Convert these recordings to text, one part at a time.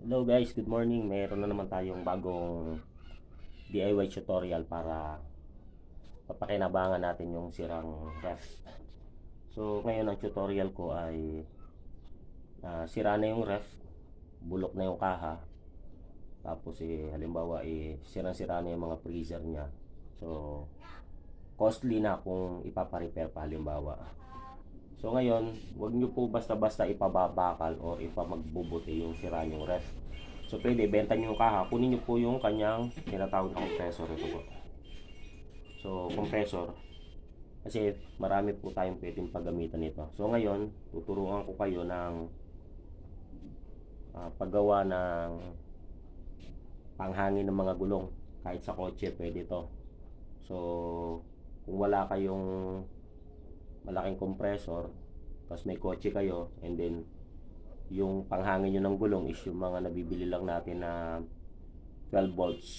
Hello guys, good morning. Meron na naman tayong bagong DIY tutorial para papakinabangan natin yung sirang ref. So ngayon ang tutorial ko ay sira na yung ref, bulok na yung kaha, tapos halimbawa sirang-sira na yung mga freezer niya. So costly na kung ipapa-repair pa halimbawa. So ngayon, wag nyo po basta-basta ipababakal o ipamagbubuti yung sira yung ref. So pwede, benta nyo yung kaha, kunin nyo po yung kanyang tinatawag na compressor. Ito po. So compressor, kasi marami po tayong pwedeng paggamitan nito. So ngayon, tuturuan ko kayo ng paggawa ng panghangin ng mga gulong. Kahit sa kotse pwede to. So kung wala kayong malaking compressor, tapos may kotse kayo, and then yung panghangin nyo ng gulong is yung mga nabibili lang natin na 12 volts,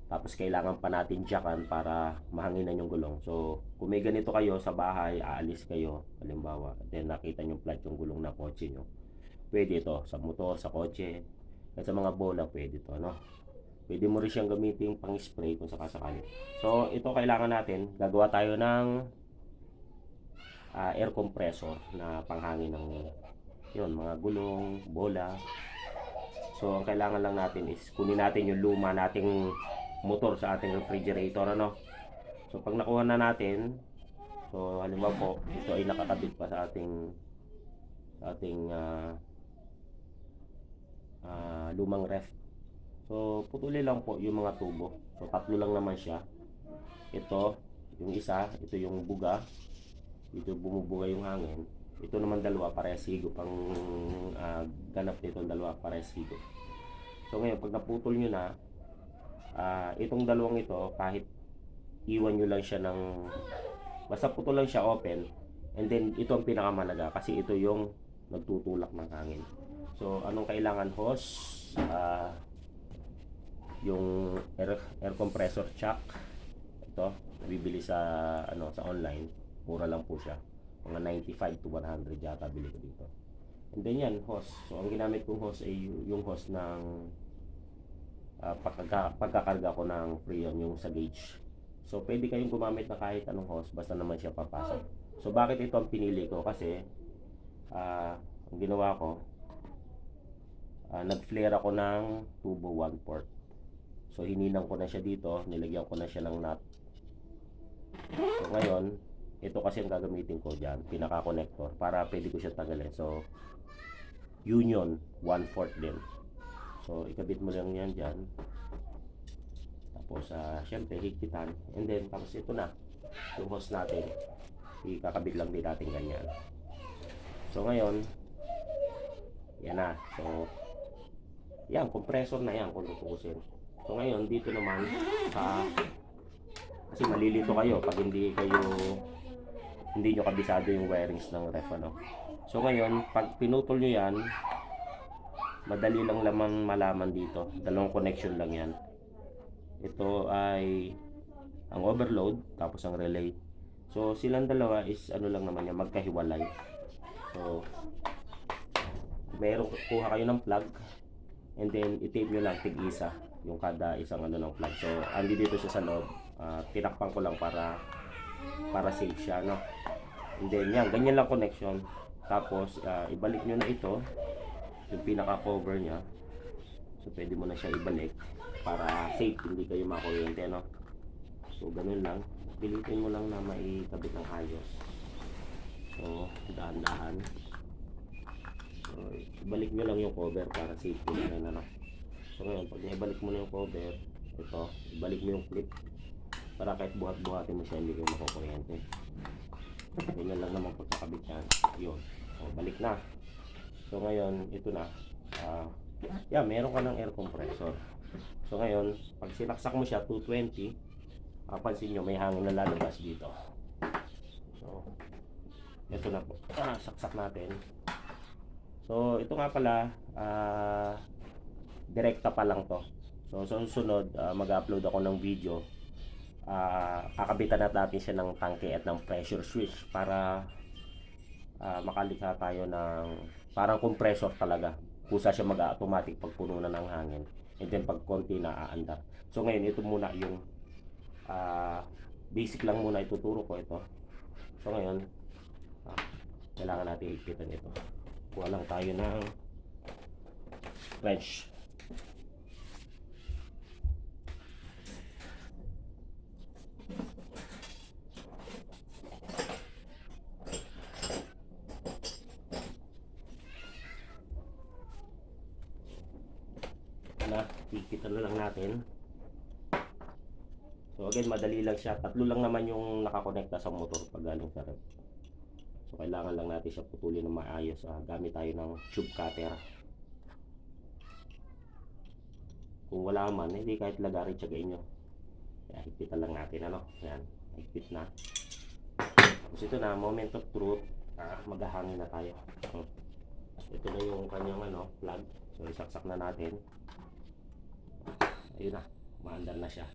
tapos kailangan pa natin jackan para mahanginan yung gulong. So kung may ganito kayo sa bahay, aalis kayo halimbawa, then nakita nyo flat yung gulong ng kotse nyo, pwede ito sa motor, sa kotse, at sa mga bola pwede ito, no? Pwede mo rin siyang gamitin pang spray kung sakasakali. So ito kailangan natin, gagawa tayo ng air compressor na panghangin ng yun, mga gulong, bola. So ang kailangan lang natin is kunin natin yung luma nating motor sa ating refrigerator, ano. So pag nakuha na natin, so halimbawa po ito ay nakakabit pa sa ating lumang ref. So putuli lang po yung mga tubo. So tatlo lang naman siya. Ito yung isa, ito yung buga, dito bumubuga yung hangin. Ito naman dalawa parehas higop. Ang ganap nito dalawa parehas higop. So ngayon pag naputol nyo na itong dalawang ito, kahit iwan nyo lang siya ng basta putol lang siya, open, and then ito ang pinakamalaga kasi ito yung nagtutulak ng hangin. So anong kailangan? Hose, yung air compressor chuck. Ito nabibili sa sa online, mura lang po siya, mga 95 to 100 yata bili ko dito. And then yan, hose. So ang ginamit kong hose ay yung hose ng pagkakarga ko ng freon, yung sa gauge. So pwede kayong gumamit na kahit anong hose basta naman siya papasok. So bakit ito ang pinili ko? Kasi ang ginawa ko, nag-flare ako ng tubo 1 port. So hininang ko na siya dito, nilagyan ko na siya ng nut. So ngayon, ito kasi ang gagamitin ko dyan, pinaka-connector, para pwede ko siya tanggalin. So union 1/4 din. So ikabit mo lang yan dyan, tapos syempre higpitan, and then tapos ito na yung hose natin, ikakabit lang din natin ganyan. So ngayon yan na. So yan, compressor na yan kung tutuusin. So ngayon dito naman kasi malilito kayo pag hindi nyo kabisado yung wirings ng ref, ano. So ngayon pag pinutol nyo yan, madali lang lamang malaman dito. Dalawang connection lang yan. Ito ay ang overload, tapos ang relay. So silang dalawa is lang naman yan, magkahiwalay. So kuha kayo ng plug, and then i-tape nyo lang tig-isa yung kada isang ng plug. So andi dito siya sa loob, tinakpan ko lang para safe siya, no. And then yan, ganyan lang connection. Tapos ibalik nyo na ito, yung pinaka cover nya. So pwede mo na siya ibalik para safe, hindi kayo makuryente, no. So ganun lang, pilitin mo lang na maikabit ng ayos. So dahan-dahan. So ibalik nyo lang yung cover para safe na rin, ano. So ngayon pag naibalik mo na yung cover, ito ibalik mo yung clip para kahit buhat-buhatin mo siya, hindi kayo makukuryente. Ganyan lang naman pagkakabit yan. Yun, so balik na. So ngayon ito na, meron ka ng air compressor. So ngayon pag sinaksak mo siya 220, pansin nyo may hangin na lalabas dito. So ito na po, saksak natin. So ito nga pala, direkta pa lang to. So sa susunod, mag-upload ako ng video, kakabitan natin siya ng tangke at ng pressure switch para makalikha tayo ng parang compressor talaga. kusa siya mag-automatic pag puno na ng hangin. And then pag konti na aandar. So ngayon ito muna yung basic lang muna ituturo ko ito. So ngayon kailangan natin higpitan ito. Kuha lang tayo ng wrench. Na, higpitan na lang natin. So again, madali lang siya. Tatlo lang naman yung nakakonekta sa motor pag galing sa rep. So kailangan lang natin siya putulin ng maayos. Gamit tayo ng tube cutter. Kung wala man, hindi kahit lagarin tsagain nyo. Kaya higpitan lang natin, ano? Yan, higpit na. Tapos ito na, moment of truth. Maghahangin na tayo. Ito na yung kanyang plug. So isaksak na natin. Ayun na, maandar na siya.